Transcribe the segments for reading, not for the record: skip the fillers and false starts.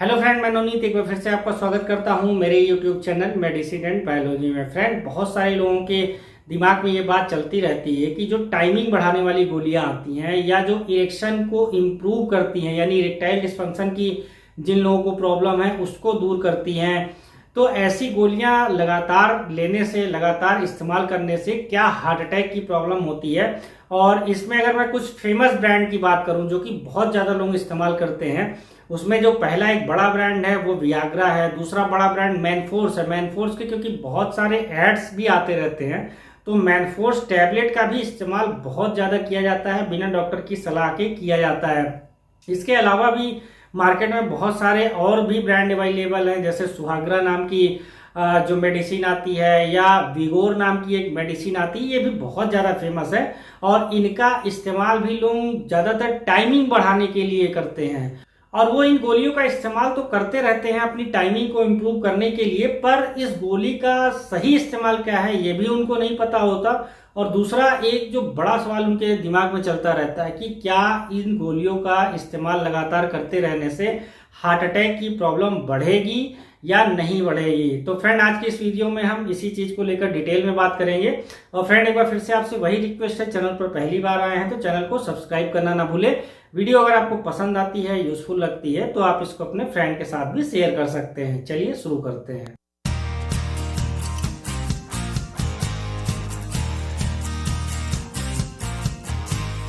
Hello friend, मैं नवनीत एक बार फिर से आपका स्वागत करता हूं मेरे YouTube channel medicine and biology में। फ्रेंड, बहुत सारे लोगों के दिमाग में ये बात चलती रहती है कि जो टाइमिंग बढ़ाने वाली गोलियां आती हैं या जो इरेक्शन को इम्प्रूव करती हैं, यानी इरेक्टाइल डिस्फंक्शन की जिन लोगों को प्रॉब्लम है उसको दूर करती हैं, तो ऐसी गोलियां लगातार लेने से, लगातार इस्तेमाल करने से क्या हार्ट अटैक की प्रॉब्लम होती है। और इसमें अगर मैं कुछ फेमस ब्रांड की बात करूं जो कि बहुत ज़्यादा लोग इस्तेमाल करते हैं, उसमें जो पहला एक बड़ा ब्रांड है वो वियाग्रा है। दूसरा बड़ा ब्रांड मैनफोर्स है। मैनफोर्स के क्योंकि बहुत सारे एड्स भी आते रहते हैं, तो मैनफोर्स टैबलेट का भी इस्तेमाल बहुत ज़्यादा किया जाता है, बिना डॉक्टर की सलाह के किया जाता है। इसके अलावा भी मार्केट में बहुत सारे और भी ब्रांड अवेलेबल हैं, जैसे सुहागरा नाम की जो मेडिसिन आती है या विगोर नाम की एक मेडिसिन आती है, ये भी बहुत ज़्यादा फेमस है। और इनका इस्तेमाल भी लोग ज़्यादातर टाइमिंग बढ़ाने के लिए करते हैं, और वो इन गोलियों का इस्तेमाल तो करते रहते हैं अपनी टाइमिंग को इम्प्रूव करने के लिए, पर इस गोली का सही इस्तेमाल क्या है ये भी उनको नहीं पता होता। और दूसरा एक जो बड़ा सवाल उनके दिमाग में चलता रहता है कि क्या इन गोलियों का इस्तेमाल लगातार करते रहने से हार्ट अटैक की प्रॉब्लम बढ़ेगी या नहीं बढ़ेगी। तो फ्रेंड, आज की इस वीडियो में हम इसी चीज़ को लेकर डिटेल में बात करेंगे। और फ्रेंड, एक बार फिर से आपसे वही रिक्वेस्ट है, चैनल पर पहली बार आए हैं तो चैनल को सब्सक्राइब करना ना भूले। वीडियो अगर आपको पसंद आती है, यूजफुल लगती है, तो आप इसको अपने फ्रेंड के साथ भी शेयर कर सकते हैं। चलिए शुरू करते हैं।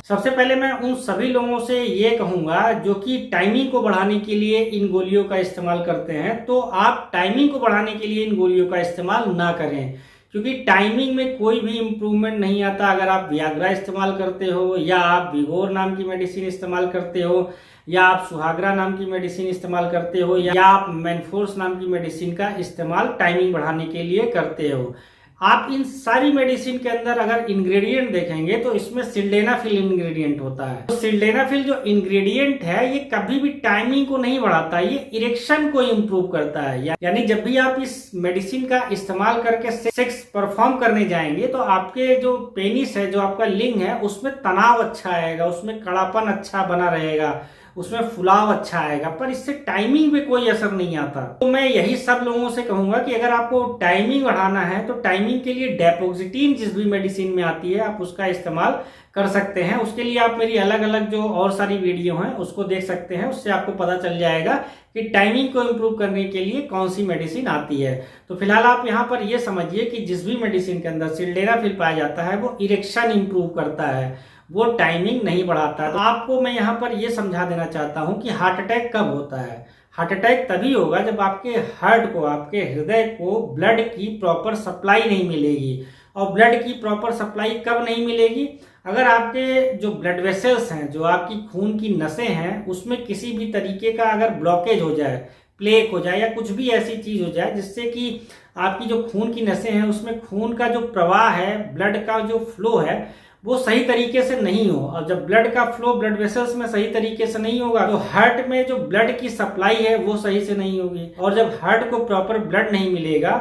सबसे पहले मैं उन सभी लोगों से ये कहूंगा जो कि टाइमिंग को बढ़ाने के लिए इन गोलियों का इस्तेमाल करते हैं, तो आप टाइमिंग को बढ़ाने के लिए इन गोलियों का इस्तेमाल ना करें, क्योंकि टाइमिंग में कोई भी इम्प्रूवमेंट नहीं आता अगर आप वियाग्रा इस्तेमाल करते हो, या आप विगोर नाम की मेडिसिन इस्तेमाल करते हो, या आप सुहागरा नाम की मेडिसिन इस्तेमाल करते हो, या आप मैनफोर्स नाम की मेडिसिन का इस्तेमाल टाइमिंग बढ़ाने के लिए करते हो। आप इन सारी मेडिसिन के अंदर अगर इंग्रेडिएंट देखेंगे तो इसमें सिल्डेनाफिल इंग्रेडिएंट होता है। तो सिल्डेनाफिल जो इंग्रेडिएंट है ये कभी भी टाइमिंग को नहीं बढ़ाता, ये इरेक्शन को इम्प्रूव करता है। यानी जब भी आप इस मेडिसिन का इस्तेमाल करके सेक्स परफॉर्म करने जाएंगे तो आपके जो पेनिस है, जो आपका लिंग है, उसमें तनाव अच्छा आएगा, उसमें कड़ापन अच्छा बना रहेगा, उसमें फुलाव अच्छा आएगा, पर इससे टाइमिंग पे कोई असर नहीं आता। तो मैं यही सब लोगों से कहूंगा कि अगर आपको टाइमिंग बढ़ाना है तो टाइमिंग के लिए डेपोक्सिटीन जिस भी मेडिसिन में आती है आप उसका इस्तेमाल कर सकते हैं। उसके लिए आप मेरी अलग अलग जो और सारी वीडियो हैं उसको देख सकते हैं, उससे आपको पता चल जाएगा कि टाइमिंग को इम्प्रूव करने के लिए कौन सी मेडिसिन आती है। तो फिलहाल आप यहाँ पर ये समझिए कि जिस भी मेडिसिन के अंदर सिल्डेनाफिल पाया जाता है वो इरेक्शन इम्प्रूव करता है, वो टाइमिंग नहीं बढ़ाता। तो आपको मैं यहाँ पर ये समझा देना चाहता हूँ कि हार्ट अटैक कब होता है। हार्ट अटैक तभी होगा जब आपके हार्ट को, आपके हृदय को ब्लड की प्रॉपर सप्लाई नहीं मिलेगी। और ब्लड की प्रॉपर सप्लाई कब नहीं मिलेगी? अगर आपके जो ब्लड वेसल्स हैं, जो आपकी खून की नसें हैं, उसमें किसी भी तरीके का अगर ब्लॉकेज हो जाए, प्लेक हो जाए, या कुछ भी ऐसी चीज हो जाए जिससे कि आपकी जो खून की नसें हैं उसमें खून का जो प्रवाह है, ब्लड का जो फ्लो है, वो सही तरीके से नहीं हो, और जब ब्लड का फ्लो ब्लड वेसल्स में सही तरीके से नहीं होगा तो हार्ट में जो ब्लड की सप्लाई है वो सही से नहीं होगी, और जब हार्ट को प्रॉपर ब्लड नहीं मिलेगा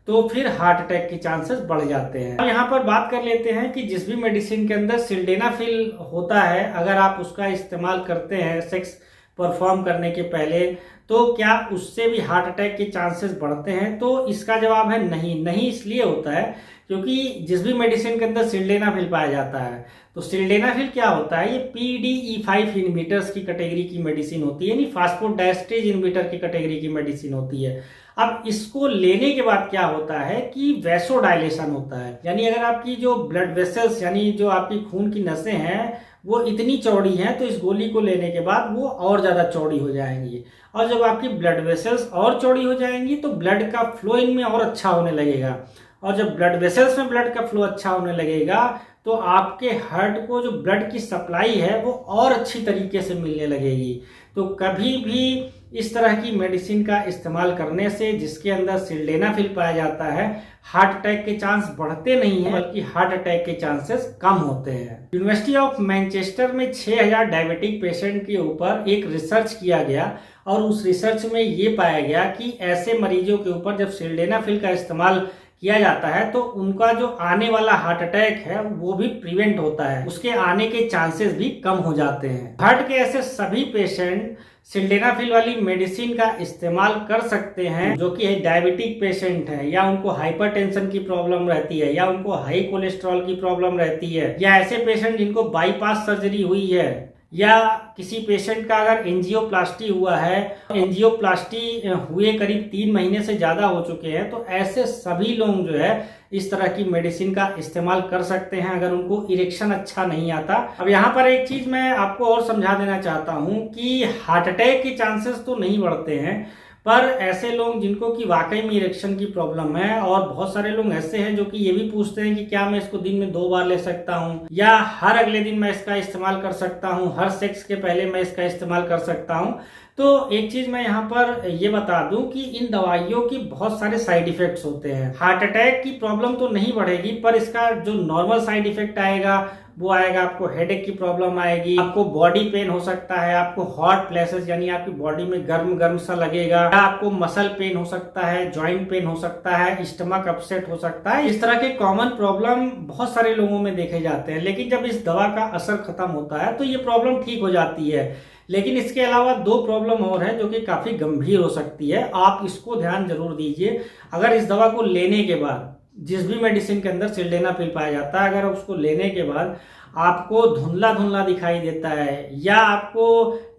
तो फिर हार्ट अटैक के चांसेस बढ़ जाते हैं। अब यहाँ पर बात कर लेते हैं कि जिस भी मेडिसिन के अंदर सिल्डेनाफिल होता है, अगर आप उसका इस्तेमाल करते हैं सेक्स परफॉर्म करने के पहले, तो क्या उससे भी हार्ट अटैक के चांसेस बढ़ते हैं? तो इसका जवाब है नहीं। नहीं इसलिए होता है क्योंकि जिस भी मेडिसिन के अंदर सिल्डेनाफिल पाया जाता है, तो सिल्डेनाफिल क्या होता है, ये PDE5 इनहिबिटर्स की कैटेगरी की मेडिसिन होती है, यानी फास्फोडाइस्टेरेज इनहिबिटर की कैटेगरी की मेडिसिन होती है। अब इसको लेने के बाद क्या होता है कि वैसोडाइलेशन होता है, यानी अगर आपकी जो ब्लड वेसल्स, यानी जो आपकी खून की नसें हैं, वो इतनी चौड़ी हैं तो इस गोली को लेने के बाद वो और ज़्यादा चौड़ी हो जाएंगी, और जब आपकी ब्लड वेसल्स और चौड़ी हो जाएंगी तो ब्लड का फ्लो इनमें और अच्छा होने लगेगा, और जब ब्लड वेसल्स में ब्लड का फ्लो अच्छा होने लगेगा तो आपके हार्ट को जो ब्लड की सप्लाई है वो और अच्छी तरीके से मिलने लगेगी। तो कभी भी इस तरह की मेडिसिन का इस्तेमाल करने से, जिसके अंदर सिल्डेनाफिल पाया जाता है, हार्ट अटैक के चांस बढ़ते नहीं हैं, बल्कि हार्ट अटैक के चांसेस कम होते हैं। यूनिवर्सिटी ऑफ मैनचेस्टर में 6000 डायबिटिक पेशेंट के ऊपर एक रिसर्च किया गया, और उस रिसर्च में ये पाया गया कि ऐसे मरीजों के ऊपर जब सिल्डेनाफिल का इस्तेमाल किया जाता है तो उनका जो आने वाला हार्ट अटैक है वो भी प्रिवेंट होता है, उसके आने के चांसेस भी कम हो जाते हैं। हार्ट के ऐसे सभी पेशेंट सिल्डेनाफिल वाली मेडिसिन का इस्तेमाल कर सकते हैं जो कि डायबिटिक पेशेंट है, या उनको हाइपरटेंशन की प्रॉब्लम रहती है, या उनको हाई कोलेस्ट्रॉल की प्रॉब्लम रहती है, या ऐसे पेशेंट जिनको बाईपास सर्जरी हुई है, या किसी पेशेंट का अगर एंजियोप्लास्टी हुआ है, एंजियोप्लास्टी हुए करीब 3 महीने से ज़्यादा हो चुके हैं, तो ऐसे सभी लोग जो है इस तरह की मेडिसिन का इस्तेमाल कर सकते हैं अगर उनको इरेक्शन अच्छा नहीं आता। अब यहाँ पर एक चीज़ मैं आपको और समझा देना चाहता हूँ कि हार्ट अटैक के चांसेस तो नहीं बढ़ते हैं, पर ऐसे लोग जिनको कि वाकई में इरेक्शन की प्रॉब्लम है, और बहुत सारे लोग ऐसे हैं जो कि ये भी पूछते हैं कि क्या मैं इसको दिन में 2 बार ले सकता हूँ, या हर अगले दिन मैं इसका इस्तेमाल कर सकता हूँ, हर सेक्स के पहले मैं इसका इस्तेमाल कर सकता हूँ। तो एक चीज मैं यहाँ पर ये बता दूं कि इन दवाइयों की बहुत सारे साइड इफेक्ट्स होते हैं। हार्ट अटैक की प्रॉब्लम तो नहीं बढ़ेगी, पर इसका जो नॉर्मल साइड इफेक्ट आएगा वो आएगा, आपको हेडेक की प्रॉब्लम आएगी, आपको बॉडी पेन हो सकता है, आपको हॉट प्लेसेस यानी आपकी बॉडी में गर्म गर्म सा लगेगा, आपको मसल पेन हो सकता है, जॉइंट पेन हो सकता है, स्टमक अपसेट हो सकता है। इस तरह के कॉमन प्रॉब्लम बहुत सारे लोगों में देखे जाते हैं, लेकिन जब इस दवा का असर खत्म होता है तो ये प्रॉब्लम ठीक हो जाती है। लेकिन इसके अलावा 2 प्रॉब्लम और है जो कि काफी गंभीर हो सकती है, आप इसको ध्यान जरूर दीजिए। अगर इस दवा को लेने के बाद, जिस भी मेडिसिन के अंदर सिल्डेनाफिल पाया जाता है, अगर उसको लेने के बाद आपको धुंधला धुंधला दिखाई देता है, या आपको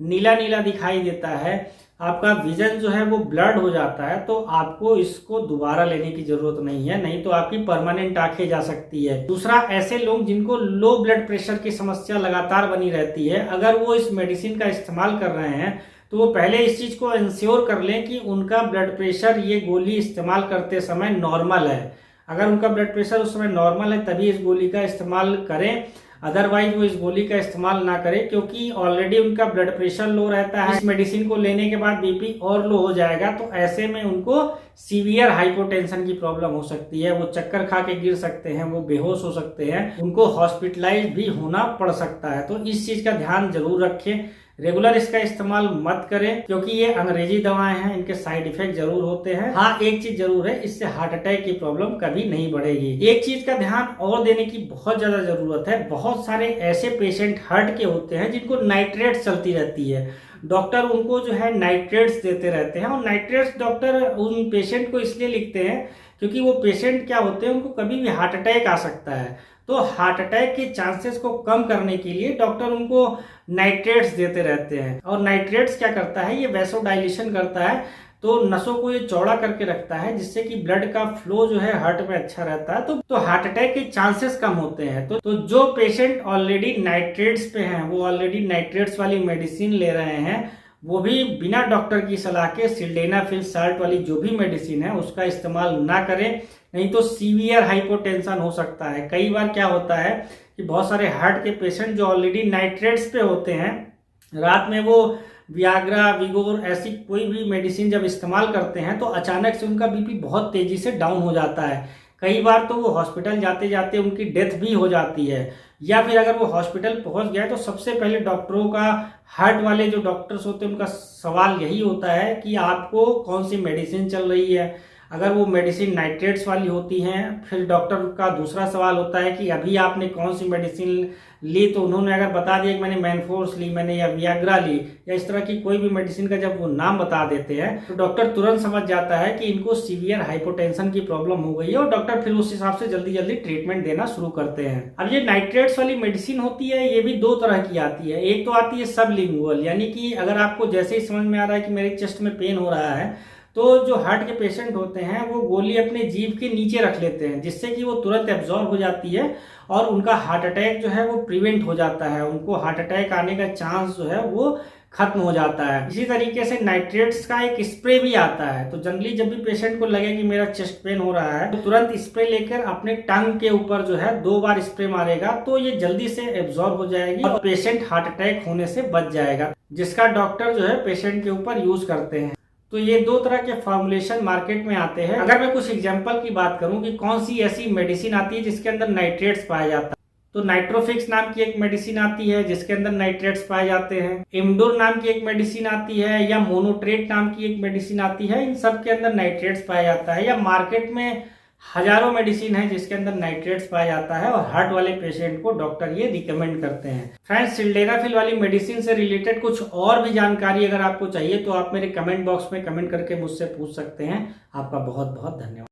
नीला नीला दिखाई देता है, आपका विजन जो है वो ब्लर्ड हो जाता है, तो आपको इसको दोबारा लेने की जरूरत नहीं है, नहीं तो आपकी परमानेंट आंखें जा सकती है। दूसरा, ऐसे लोग जिनको लो ब्लड प्रेशर की समस्या लगातार बनी रहती है, अगर वो इस मेडिसिन का इस्तेमाल कर रहे हैं तो वो पहले इस चीज को इंश्योर कर लें कि उनका ब्लड प्रेशर ये गोली इस्तेमाल करते समय नॉर्मल है। अगर उनका ब्लड प्रेशर उस समय नॉर्मल है तभी इस गोली का इस्तेमाल करें, अदरवाइज वो इस गोली का इस्तेमाल ना करें, क्योंकि ऑलरेडी उनका ब्लड प्रेशर लो रहता है, इस मेडिसिन को लेने के बाद बीपी और लो हो जाएगा, तो ऐसे में उनको सीवियर हाइपोटेंशन की प्रॉब्लम हो सकती है, वो चक्कर खा के गिर सकते हैं, वो बेहोश हो सकते हैं, उनको हॉस्पिटलाइज भी होना पड़ सकता है। तो इस चीज का ध्यान जरूर रखें, रेगुलर इसका इस्तेमाल मत करें, क्योंकि ये अंग्रेजी दवाएं हैं, इनके साइड इफेक्ट जरूर होते हैं। हाँ, एक चीज जरूर है, इससे हार्ट अटैक की प्रॉब्लम कभी नहीं बढ़ेगी। एक चीज का ध्यान और देने की बहुत ज्यादा जरूरत है, बहुत सारे ऐसे पेशेंट हार्ट के होते हैं जिनको नाइट्रेट्स चलती रहती है, डॉक्टर उनको जो है नाइट्रेट्स देते रहते हैं, और नाइट्रेट्स डॉक्टर उन पेशेंट को इसलिए लिखते हैं क्योंकि वो पेशेंट क्या होते हैं, उनको कभी भी हार्ट अटैक आ सकता है, तो हार्ट अटैक के चांसेस को कम करने के लिए डॉक्टर उनको नाइट्रेट्स देते रहते हैं। और नाइट्रेट्स क्या करता है, ये वैसोडाइलेशन करता है, तो नसों को ये चौड़ा करके रखता है, जिससे कि ब्लड का फ्लो जो है हार्ट में अच्छा रहता है, तो हार्ट अटैक के चांसेस कम होते हैं। तो जो पेशेंट ऑलरेडी नाइट्रेट्स पे हैं, वो ऑलरेडी नाइट्रेट्स वाली मेडिसिन ले रहे हैं, वो भी बिना डॉक्टर की सलाह के सिल्डेनाफिल साल्ट वाली जो भी मेडिसिन है उसका इस्तेमाल ना करें, नहीं तो सीवियर हाइपोटेंशन हो सकता है। कई बार क्या होता है कि बहुत सारे हार्ट के पेशेंट जो ऑलरेडी नाइट्रेट्स पे होते हैं, रात में वो वियाग्रा, विगोर ऐसी कोई भी मेडिसिन जब इस्तेमाल करते हैं तो अचानक से उनका बीपी बहुत तेजी से डाउन हो जाता है। कई बार तो वो हॉस्पिटल जाते जाते उनकी डेथ भी हो जाती है, या फिर अगर वो हॉस्पिटल पहुंच गया तो सबसे पहले डॉक्टरों का, हार्ट वाले जो डॉक्टर्स होते हैं उनका सवाल यही होता है कि आपको कौन सी मेडिसिन चल रही है। अगर वो मेडिसिन नाइट्रेट्स वाली होती हैं, फिर डॉक्टर का दूसरा सवाल होता है कि अभी आपने कौन सी मेडिसिन ली, तो उन्होंने अगर बता दिया कि मैंने मैनफोर्स ली, मैंने या वियाग्रा ली, या इस तरह की कोई भी मेडिसिन का जब वो नाम बता देते हैं तो डॉक्टर तुरंत समझ जाता है कि इनको सीवियर हाइपोटेंशन की प्रॉब्लम हो गई है, और डॉक्टर फिर उस हिसाब से जल्दी जल्दी ट्रीटमेंट देना शुरू करते हैं। अब ये नाइट्रेट्स वाली मेडिसिन होती है, ये भी 2 तरह की आती है। एक तो आती है सबलिंगुअल, यानी कि अगर आपको जैसे ही समझ में आ रहा है कि मेरे चेस्ट में पेन हो रहा है, तो जो हार्ट के पेशेंट होते हैं वो गोली अपने जीभ के नीचे रख लेते हैं, जिससे कि वो तुरंत एब्जॉर्ब हो जाती है और उनका हार्ट अटैक जो है वो प्रिवेंट हो जाता है, उनको हार्ट अटैक आने का चांस जो है वो खत्म हो जाता है। इसी तरीके से नाइट्रेट्स का एक स्प्रे भी आता है, तो जनरली जब भी पेशेंट को लगे कि मेरा चेस्ट पेन हो रहा है तो तुरंत स्प्रे लेकर अपने टंग के ऊपर जो है 2 बार स्प्रे मारेगा, तो ये जल्दी से एब्जॉर्ब हो जाएगी और पेशेंट हार्ट अटैक होने से बच जाएगा, जिसका डॉक्टर जो है पेशेंट के ऊपर यूज करते हैं। तो ये 2 तरह के फॉर्मुलेशन मार्केट में आते हैं। अगर मैं कुछ एग्जांपल की बात करूं कि कौन सी ऐसी मेडिसिन आती है जिसके अंदर नाइट्रेट्स पाया जाता है, तो नाइट्रोफिक्स नाम की एक मेडिसिन आती है जिसके अंदर नाइट्रेट्स पाए जाते हैं, इमडोर नाम की एक मेडिसिन आती है, या मोनोट्रेट नाम की एक मेडिसिन आती है, इन सब के अंदर नाइट्रेट्स पाया जाता है। या मार्केट में हजारों मेडिसिन है जिसके अंदर नाइट्रेट्स पाया जाता है और हार्ट वाले पेशेंट को डॉक्टर ये रिकमेंड करते हैं। फ्रेंड्स, सिल्डेनाफिल वाली मेडिसिन से रिलेटेड कुछ और भी जानकारी अगर आपको चाहिए तो आप मेरे कमेंट बॉक्स में कमेंट करके मुझसे पूछ सकते हैं। आपका बहुत बहुत धन्यवाद।